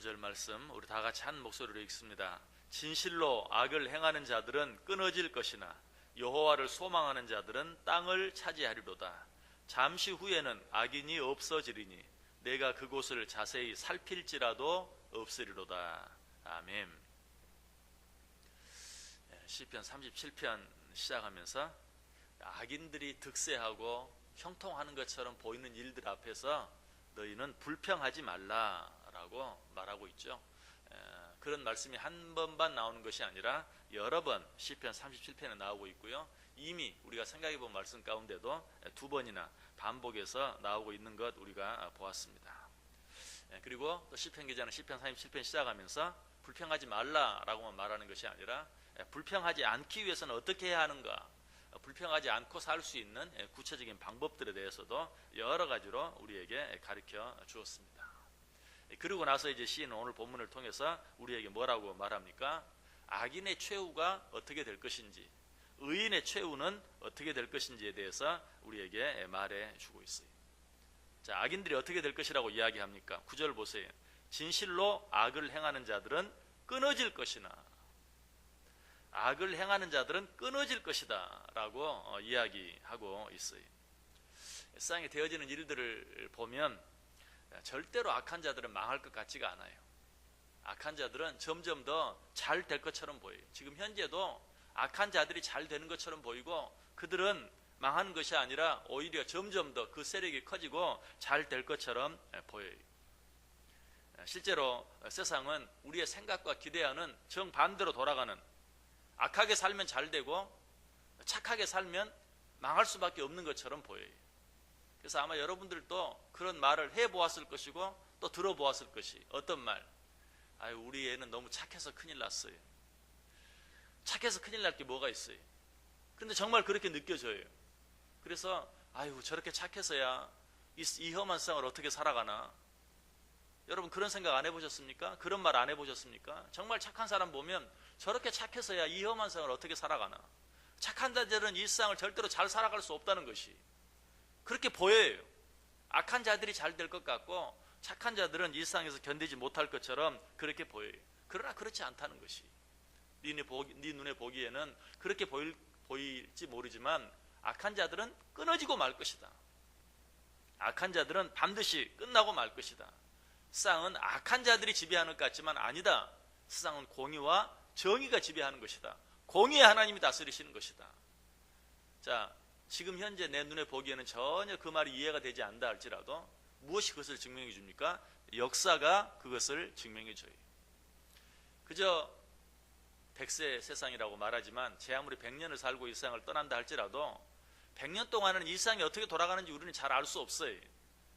15절 말씀 우리 다 같이 한 목소리로 읽습니다. 진실로 악을 행하는 자들은 끊어질 것이나 여호와를 소망하는 자들은 땅을 차지하리로다. 잠시 후에는 악인이 없어지리니 내가 그곳을 자세히 살필지라도 없으리로다. 아멘. 시편 37편 시작하면서 악인들이 득세하고 형통하는 것처럼 보이는 일들 앞에서 너희는 불평하지 말라라고 말하고 있죠. 그런 말씀이 한 번만 나오는 것이 아니라 여러 번 시편 37편에 나오고 있고요. 이미 우리가 생각해 본 말씀 가운데도 두 번이나 반복해서 나오고 있는 것 우리가 보았습니다. 그리고 또 시편 기자는 시편 37편 시작하면서 불평하지 말라라고만 말하는 것이 아니라 불평하지 않기 위해서는 어떻게 해야 하는가, 불평하지 않고 살 수 있는 구체적인 방법들에 대해서도 여러 가지로 우리에게 가르쳐 주었습니다. 그러고 나서 이제 시인은 오늘 본문을 통해서 우리에게 뭐라고 말합니까? 악인의 최후가 어떻게 될 것인지, 의인의 최후는 어떻게 될 것인지에 대해서 우리에게 말해 주고 있어요. 자, 악인들이 어떻게 될 것이라고 이야기합니까? 9절 보세요. 진실로 악을 행하는 자들은 끊어질 것이나, 악을 행하는 자들은 끊어질 것이다 라고 이야기하고 있어요. 세상에 되어지는 일들을 보면 절대로 악한 자들은 망할 것 같지가 않아요. 악한 자들은 점점 더 잘 될 것처럼 보여요. 지금 현재도 악한 자들이 잘 되는 것처럼 보이고 그들은 망하는 것이 아니라 오히려 점점 더 그 세력이 커지고 잘 될 것처럼 보여요. 실제로 세상은 우리의 생각과 기대와는 정반대로 돌아가는, 악하게 살면 잘 되고 착하게 살면 망할 수밖에 없는 것처럼 보여요. 그래서 아마 여러분들도 그런 말을 해보았을 것이고 또 들어보았을 것이, 어떤 말? 아유, 우리 애는 너무 착해서 큰일 났어요. 착해서 큰일 날 게 뭐가 있어요? 근데 정말 그렇게 느껴져요. 그래서 아유, 저렇게 착해서야 이 험한 세상을 어떻게 살아가나? 여러분 그런 생각 안 해보셨습니까? 그런 말 안 해보셨습니까? 정말 착한 사람 보면 저렇게 착해서야 이 험한 세상을 어떻게 살아가나? 착한 자들은 이 세상을 절대로 잘 살아갈 수 없다는 것이 그렇게 보여요. 악한 자들이 잘 될 것 같고 착한 자들은 이 세상에서 견디지 못할 것처럼 그렇게 보여요. 그러나 그렇지 않다는 것이, 네 눈에 보기에는 그렇게 보일지 모르지만 악한 자들은 끊어지고 말 것이다. 악한 자들은 반드시 끝나고 말 것이다. 세상은 악한 자들이 지배하는 것 같지만 아니다. 세상은 공의와 정의가 지배하는 것이다. 공의의 하나님이 다스리시는 것이다. 자, 지금 현재 내 눈에 보기에는 전혀 그 말이 이해가 되지 않는다 할지라도 무엇이 그것을 증명해 줍니까? 역사가 그것을 증명해 줘요. 그저 100세 세상이라고 말하지만 제 아무리 100년을 살고 이 세상을 떠난다 할지라도 100년 동안은 이 세상이 어떻게 돌아가는지 우리는 잘 알 수 없어요.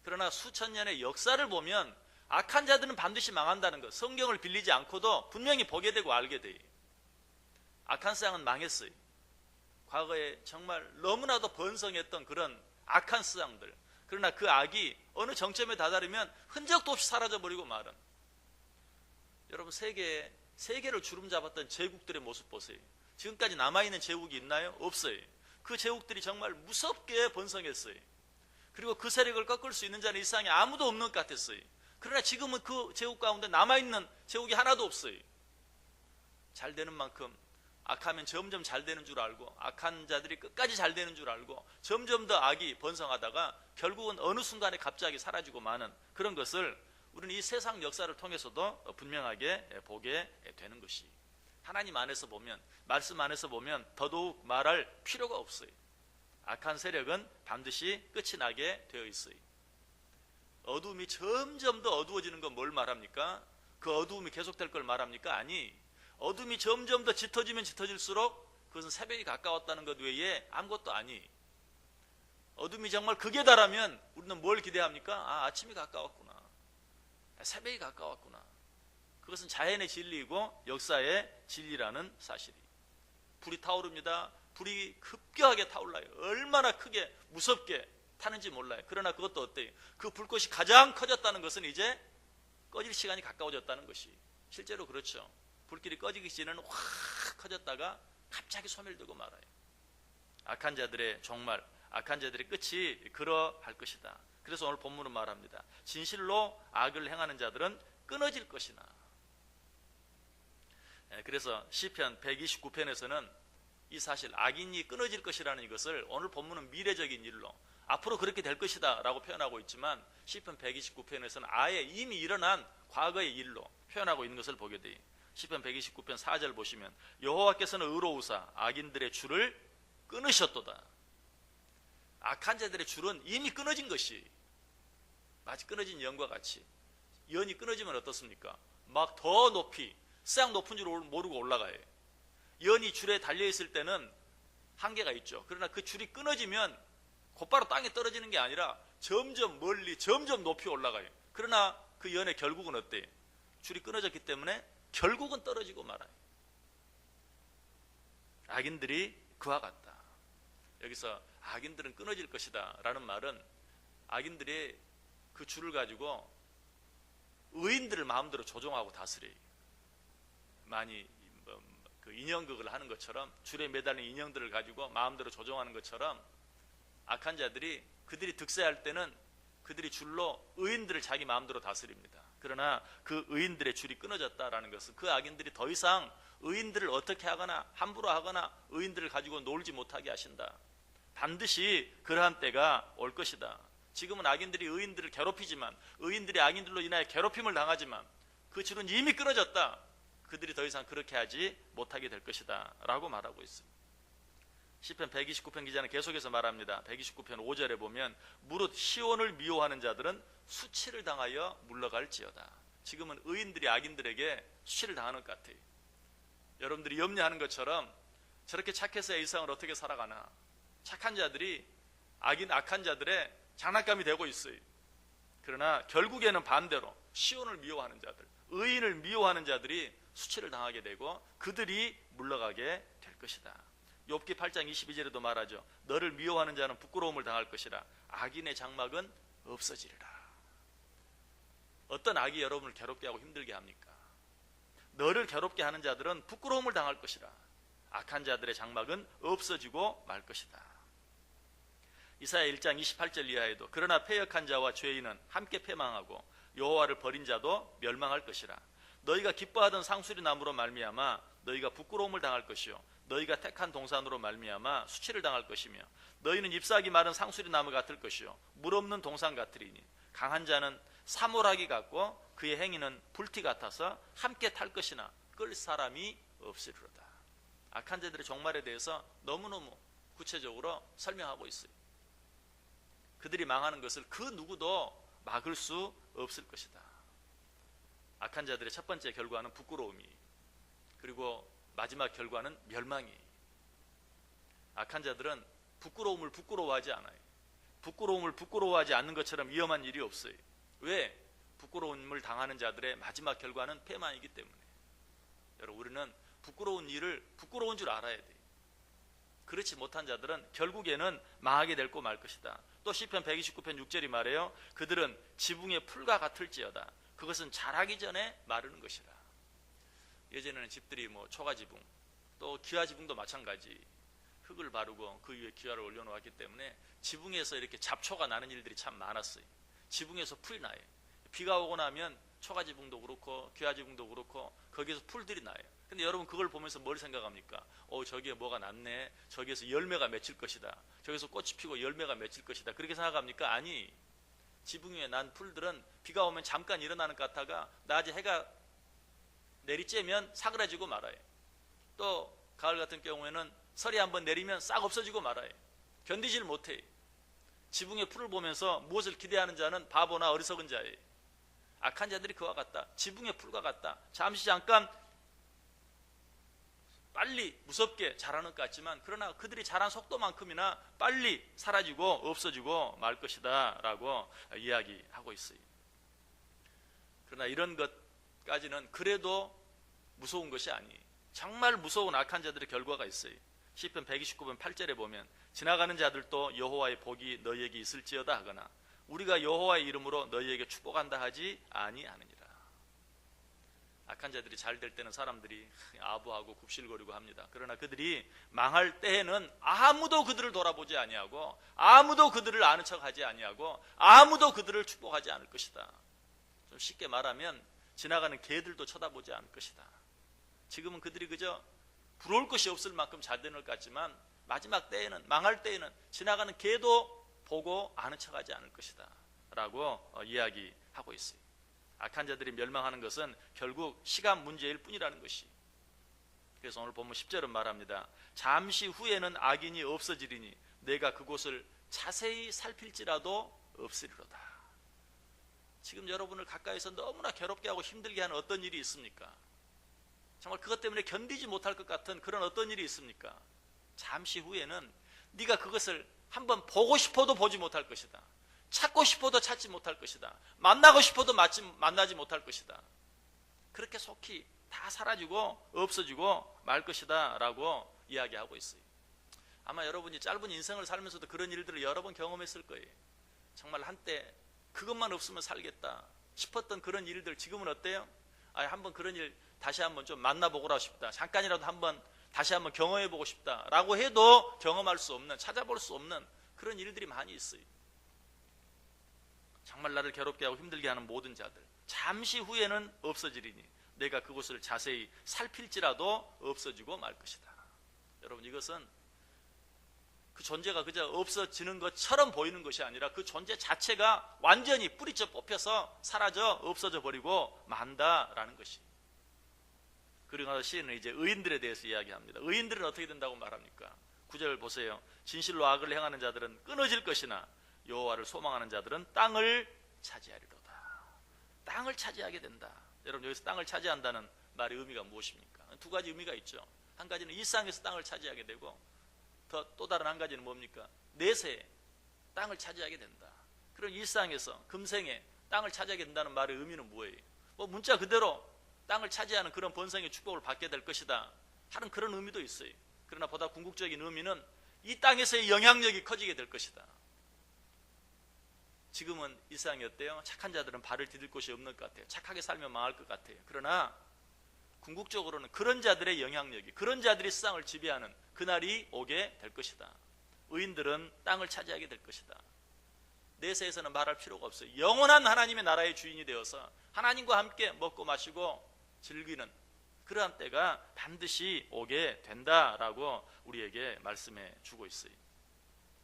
그러나 수천 년의 역사를 보면 악한 자들은 반드시 망한다는 것, 성경을 빌리지 않고도 분명히 보게 되고 알게 돼요. 악한 세상은 망했어요. 과거에 정말 너무나도 번성했던 그런 악한 세상들, 그러나 그 악이 어느 정점에 다다르면 흔적도 없이 사라져버리고 말은, 여러분 세계를 주름잡았던 제국들의 모습 보세요. 지금까지 남아있는 제국이 있나요? 없어요. 그 제국들이 정말 무섭게 번성했어요. 그리고 그 세력을 꺾을 수 있는 자는 이 세상에 아무도 없는 것 같았어요. 그러나 지금은 그 제국 가운데 남아있는 제국이 하나도 없어요. 잘 되는 만큼 악하면 점점 잘 되는 줄 알고, 악한 자들이 끝까지 잘 되는 줄 알고 점점 더 악이 번성하다가 결국은 어느 순간에 갑자기 사라지고 마는 그런 것을 우리는 이 세상 역사를 통해서도 분명하게 보게 되는 것이, 하나님 안에서 보면, 말씀 안에서 보면 더더욱 말할 필요가 없어요. 악한 세력은 반드시 끝이 나게 되어 있어요. 어두움이 점점 더 어두워지는 건 뭘 말합니까? 그 어두움이 계속될 걸 말합니까? 아니, 어둠이 점점 더 짙어지면 짙어질수록 그것은 새벽이 가까웠다는 것 외에 아무것도 아니. 어둠이 정말 극에 달하면 우리는 뭘 기대합니까? 아, 아침이 가까웠구나, 새벽이 가까웠구나. 그것은 자연의 진리이고 역사의 진리라는 사실이. 불이 타오릅니다. 불이 급격하게 타올라요. 얼마나 크게 무섭게 타는지 몰라요. 그러나 그것도 어때요? 그 불꽃이 가장 커졌다는 것은 이제 꺼질 시간이 가까워졌다는 것이, 실제로 그렇죠. 불길이 꺼지기 전에는 확 커졌다가 갑자기 소멸되고 말아요. 악한 자들의 종말, 악한 자들의 끝이 그러할 것이다. 그래서 오늘 본문은 말합니다. 진실로 악을 행하는 자들은 끊어질 것이나. 그래서 시편 129편에서는 이 사실 악인이 끊어질 것이라는 이것을 오늘 본문은 미래적인 일로 앞으로 그렇게 될 것이다 라고 표현하고 있지만 시편 129편에서는 아예 이미 일어난 과거의 일로 표현하고 있는 것을 보게 돼요. 시편 129편 4절 보시면 여호와께서는 의로우사 악인들의 줄을 끊으셨도다. 악한 자들의 줄은 이미 끊어진 것이, 마치 끊어진 연과 같이, 연이 끊어지면 어떻습니까? 막 더 높이, 싹 높은 줄 모르고 올라가요. 연이 줄에 달려있을 때는 한계가 있죠. 그러나 그 줄이 끊어지면 곧바로 땅에 떨어지는 게 아니라 점점 멀리, 점점 높이 올라가요. 그러나 그 연의 결국은 어때요? 줄이 끊어졌기 때문에 결국은 떨어지고 말아요. 악인들이 그와 같다. 여기서 악인들은 끊어질 것이다 라는 말은 악인들이 그 줄을 가지고 의인들을 마음대로 조종하고 다스려요. 많이 그 인형극을 하는 것처럼 줄에 매달린 인형들을 가지고 마음대로 조종하는 것처럼 악한 자들이 그들이 득세할 때는 그들이 줄로 의인들을 자기 마음대로 다스립니다. 그러나 그 의인들의 줄이 끊어졌다라는 것은 그 악인들이 더 이상 의인들을 어떻게 하거나 함부로 하거나 의인들을 가지고 놀지 못하게 하신다. 반드시 그러한 때가 올 것이다. 지금은 악인들이 의인들을 괴롭히지만, 의인들이 악인들로 인하여 괴롭힘을 당하지만 그 줄은 이미 끊어졌다. 그들이 더 이상 그렇게 하지 못하게 될 것이다 라고 말하고 있습니다. 시편 129편 기자는 계속해서 말합니다. 129편 5절에 보면 무릇 시온을 미워하는 자들은 수치를 당하여 물러갈지어다. 지금은 의인들이 악인들에게 수치를 당하는 것 같아요. 여러분들이 염려하는 것처럼 저렇게 착해서 이 세상을 어떻게 살아가나, 착한 자들이 악한 자들의 장난감이 되고 있어요. 그러나 결국에는 반대로 시온을 미워하는 자들, 의인을 미워하는 자들이 수치를 당하게 되고 그들이 물러가게 될 것이다. 욥기 8장 22절에도 말하죠. 너를 미워하는 자는 부끄러움을 당할 것이라. 악인의 장막은 없어지리라. 어떤 악이 여러분을 괴롭게 하고 힘들게 합니까? 너를 괴롭게 하는 자들은 부끄러움을 당할 것이라. 악한 자들의 장막은 없어지고 말 것이다. 이사야 1장 28절 이하에도 그러나 패역한 자와 죄인은 함께 패망하고 여호와를 버린 자도 멸망할 것이라. 너희가 기뻐하던 상수리 나무로 말미암아 너희가 부끄러움을 당할 것이요 너희가 택한 동산으로 말미암아 수치를 당할 것이며 너희는 잎사귀 마른 상수리 나무 같을 것이요 물 없는 동산 같으리니 강한 자는 사모라기 같고 그의 행위는 불티 같아서 함께 탈 것이나 끌 사람이 없으리로다. 악한 자들의 종말에 대해서 너무너무 구체적으로 설명하고 있어요. 그들이 망하는 것을 그 누구도 막을 수 없을 것이다. 악한 자들의 첫 번째 결과는 부끄러움이, 그리고 마지막 결과는 멸망이. 악한 자들은 부끄러움을 부끄러워하지 않아요. 부끄러움을 부끄러워하지 않는 것처럼 위험한 일이 없어요. 왜? 부끄러움을 당하는 자들의 마지막 결과는 패망이기 때문에. 여러분, 우리는 부끄러운 일을 부끄러운 줄 알아야 돼요. 그렇지 못한 자들은 결국에는 망하게 될 거 말 것이다. 또 시편 129편 6절이 말해요. 그들은 지붕의 풀과 같을지어다. 그것은 자라기 전에 마르는 것이라. 예전에는 집들이 초가지붕, 또 기와지붕도 마찬가지, 흙을 바르고 그 위에 기와를 올려놓았기 때문에 지붕에서 이렇게 잡초가 나는 일들이 참 많았어요. 지붕에서 풀이 나요. 비가 오고 나면 초가지붕도 그렇고 기와지붕도 그렇고 거기에서 풀들이 나요. 근데 여러분 그걸 보면서 뭘 생각합니까? 저기에 뭐가 났네, 저기에서 열매가 맺힐 것이다, 저기서 꽃이 피고 열매가 맺힐 것이다, 그렇게 생각합니까? 아니, 지붕 위에 난 풀들은 비가 오면 잠깐 일어나는 것 같다가 낮에 해가 내리쬐면 사그라지고 말아요. 또 가을 같은 경우에는 설이 한번 내리면 싹 없어지고 말아요. 견디질 못해요. 지붕의 풀을 보면서 무엇을 기대하는 자는 바보나 어리석은 자예요. 악한 자들이 그와 같다. 지붕의 풀과 같다. 잠시 잠깐 빨리 무섭게 자라는 것 같지만 그러나 그들이 자란 속도만큼이나 빨리 사라지고 없어지고 말 것이다 라고 이야기하고 있어요. 그러나 이런 것까지는 그래도 무서운 것이 아니에요. 정말 무서운 악한 자들의 결과가 있어요. 시편 129편 8절에 보면 지나가는 자들도 여호와의 복이 너희에게 있을지어다 하거나 우리가 여호와의 이름으로 너희에게 축복한다 하지 아니하느니라. 악한 자들이 잘 될 때는 사람들이 아부하고 굽실거리고 합니다. 그러나 그들이 망할 때에는 아무도 그들을 돌아보지 아니하고 아무도 그들을 아는 척하지 아니하고 아무도 그들을 축복하지 않을 것이다. 좀 쉽게 말하면 지나가는 개들도 쳐다보지 않을 것이다. 지금은 그들이 그저 부러울 것이 없을 만큼 잘 되는 것 같지만 마지막 때에는, 망할 때에는 지나가는 개도 보고 아는 척하지 않을 것이다 라고 이야기하고 있어요. 악한 자들이 멸망하는 것은 결국 시간 문제일 뿐이라는 것이. 그래서 오늘 본문 10절은 말합니다. 잠시 후에는 악인이 없어지리니 내가 그곳을 자세히 살필지라도 없으리로다. 지금 여러분을 가까이서 너무나 괴롭게 하고 힘들게 하는 어떤 일이 있습니까? 정말 그것 때문에 견디지 못할 것 같은 그런 어떤 일이 있습니까? 잠시 후에는 네가 그것을 한번 보고 싶어도 보지 못할 것이다. 찾고 싶어도 찾지 못할 것이다. 만나고 싶어도 만나지 못할 것이다. 그렇게 속히 다 사라지고 없어지고 말 것이다 라고 이야기하고 있어요. 아마 여러분이 짧은 인생을 살면서도 그런 일들을 여러 번 경험했을 거예요. 정말 한때 그것만 없으면 살겠다 싶었던 그런 일들 지금은 어때요? 한번 그런 일 다시 한번 좀 만나보고 싶다. 잠깐이라도 한번 다시 한번 경험해보고 싶다 라고 해도 경험할 수 없는, 찾아볼 수 없는 그런 일들이 많이 있어요. 정말 나를 괴롭게 하고 힘들게 하는 모든 자들, 잠시 후에는 없어지리니 내가 그곳을 자세히 살필지라도 없어지고 말 것이다. 여러분, 이것은 그 존재가 그저 없어지는 것처럼 보이는 것이 아니라 그 존재 자체가 완전히 뿌리째 뽑혀서 사라져 없어져 버리고 만다라는 것이. 그리고 나서 시인은 이제 의인들에 대해서 이야기합니다. 의인들은 어떻게 된다고 말합니까? 9절 보세요. 진실로 악을 행하는 자들은 끊어질 것이나 여호와를 소망하는 자들은 땅을 차지하리로다. 땅을 차지하게 된다. 여러분, 여기서 땅을 차지한다는 말의 의미가 무엇입니까? 두 가지 의미가 있죠. 한 가지는 일상에서 땅을 차지하게 되고 또 다른 한 가지는 뭡니까? 내세에 땅을 차지하게 된다. 그런 일상에서 금생에 땅을 차지하게 된다는 말의 의미는 뭐예요? 문자 그대로 땅을 차지하는 그런 번성의 축복을 받게 될 것이다 하는 그런 의미도 있어요. 그러나 보다 궁극적인 의미는 이 땅에서의 영향력이 커지게 될 것이다. 지금은 일상이 어때요? 착한 자들은 발을 디딜 곳이 없는 것 같아요. 착하게 살면 망할 것 같아요. 그러나 궁극적으로는 그런 자들의 영향력이, 그런 자들이 세상을 지배하는 그날이 오게 될 것이다. 의인들은 땅을 차지하게 될 것이다. 내세에서는 말할 필요가 없어요. 영원한 하나님의 나라의 주인이 되어서 하나님과 함께 먹고 마시고 즐기는 그러한 때가 반드시 오게 된다라고 우리에게 말씀해 주고 있어요.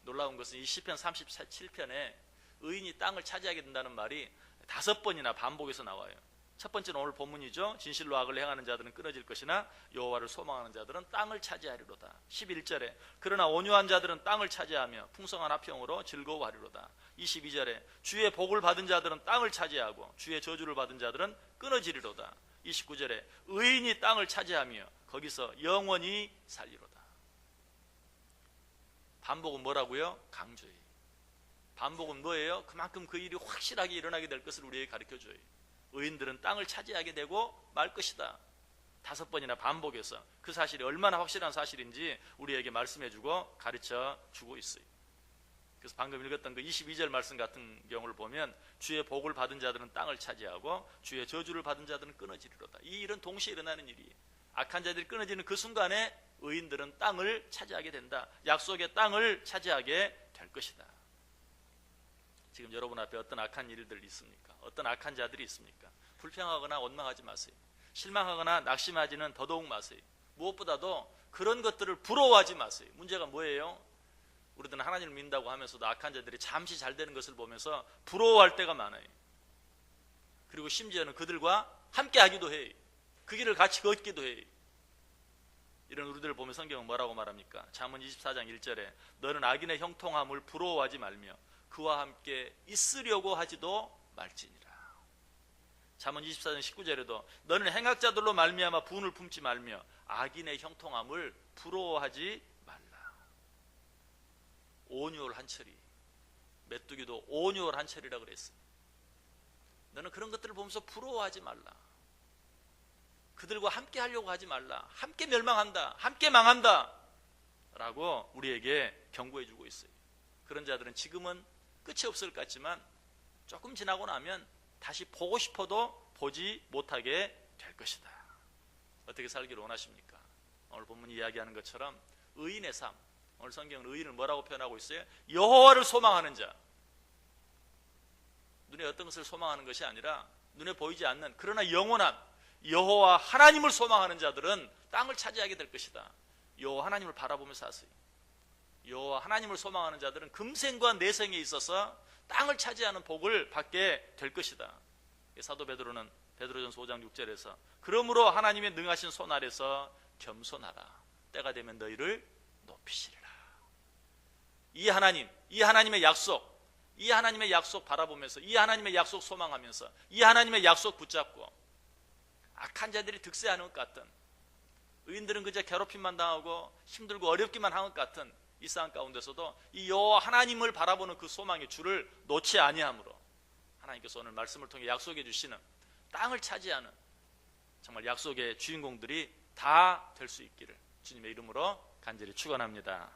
놀라운 것은 이 시편 37편에 의인이 땅을 차지하게 된다는 말이 5번이나 반복해서 나와요. 첫 번째는 오늘 본문이죠. 진실로 악을 행하는 자들은 끊어질 것이나 여호와를 소망하는 자들은 땅을 차지하리로다. 11절에 그러나 온유한 자들은 땅을 차지하며 풍성한 화평으로 즐거워하리로다. 22절에 주의 복을 받은 자들은 땅을 차지하고 주의 저주를 받은 자들은 끊어지리로다. 29절에 의인이 땅을 차지하며 거기서 영원히 살리로다. 반복은 뭐라고요? 강조해요. 반복은 뭐예요? 그만큼 그 일이 확실하게 일어나게 될 것을 우리에게 가르쳐줘요. 의인들은 땅을 차지하게 되고 말 것이다. 5번이나 반복해서 그 사실이 얼마나 확실한 사실인지 우리에게 말씀해주고 가르쳐주고 있어요. 그래서 방금 읽었던 그 22절 말씀 같은 경우를 보면 주의 복을 받은 자들은 땅을 차지하고 주의 저주를 받은 자들은 끊어지리로다. 이 일은 동시에 일어나는 일이에요. 악한 자들이 끊어지는 그 순간에 의인들은 땅을 차지하게 된다. 약속의 땅을 차지하게 될 것이다. 지금 여러분 앞에 어떤 악한 일들이 있습니까? 어떤 악한 자들이 있습니까? 불평하거나 원망하지 마세요. 실망하거나 낙심하지는 더더욱 마세요. 무엇보다도 그런 것들을 부러워하지 마세요. 문제가 뭐예요? 우리들은 하나님을 믿는다고 하면서도 악한 자들이 잠시 잘 되는 것을 보면서 부러워할 때가 많아요. 그리고 심지어는 그들과 함께 하기도 해요. 그 길을 같이 걷기도 해요. 이런 우리들을 보면 성경은 뭐라고 말합니까? 잠언 24장 1절에 너는 악인의 형통함을 부러워하지 말며 그와 함께 있으려고 하지도 말지니라. 잠언 24장 19절에도 너는 행악자들로 말미암아 분을 품지 말며 악인의 형통함을 부러워하지 말라. 온유한 처리, 메뚜기도 온유한 처리라고 그랬어요. 너는 그런 것들을 보면서 부러워하지 말라. 그들과 함께 하려고 하지 말라. 함께 멸망한다, 함께 망한다 라고 우리에게 경고해 주고 있어요. 그런 자들은 지금은 끝이 없을 것 같지만 조금 지나고 나면 다시 보고 싶어도 보지 못하게 될 것이다. 어떻게 살기를 원하십니까? 오늘 본문이 이야기하는 것처럼 의인의 삶, 오늘 성경은 의인을 뭐라고 표현하고 있어요? 여호와를 소망하는 자. 눈에 어떤 것을 소망하는 것이 아니라 눈에 보이지 않는 그러나 영원한 여호와 하나님을 소망하는 자들은 땅을 차지하게 될 것이다. 여호와 하나님을 바라보면서 사세요. 여호와 하나님을 소망하는 자들은 금생과 내생에 있어서 땅을 차지하는 복을 받게 될 것이다. 사도 베드로는 베드로전서 5장 6절에서 그러므로 하나님의 능하신 손 아래서 겸손하라. 때가 되면 너희를 높이시리라. 이 하나님, 이 하나님의 약속, 이 하나님의 약속 바라보면서 이 하나님의 약속 소망하면서 이 하나님의 약속 붙잡고 악한 자들이 득세하는 것 같은, 의인들은 그저 괴롭힘만 당하고 힘들고 어렵기만 한 것 같은 이 상황 가운데서도 이 여호와 하나님을 바라보는 그 소망의 줄을 놓지 아니함으로 하나님께서 오늘 말씀을 통해 약속해 주시는 땅을 차지하는 정말 약속의 주인공들이 다 될 수 있기를 주님의 이름으로 간절히 축원합니다.